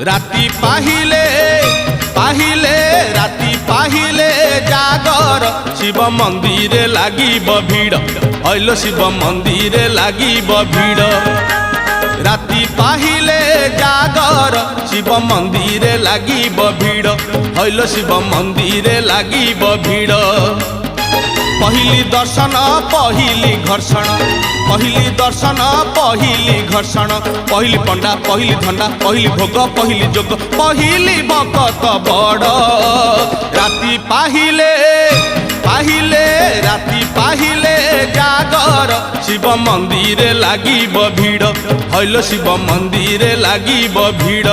राति पाहिले पाहिले राति पाहिले जागर शिव मंदिर लागिब भीड़ हइलो शिव मंदिर लागिब भीड़ राति पाहिले जागर शिव मंदिर लागिब भीड़ हइलो शिव मंदिर लागिब भीड़ पहिली दर्शन पहिली घर्षण पहिली दर्शन पहिली घर्षण पहिली पंडा पहिली धंडा पहिली भोग पहिली जोग पहिली भक्त बड़ राति पाहिले पाहिले राति पाहिले जागर शिव मंदिर लागिब भीड़ हइलो शिव मंदिर लागिब भीड़।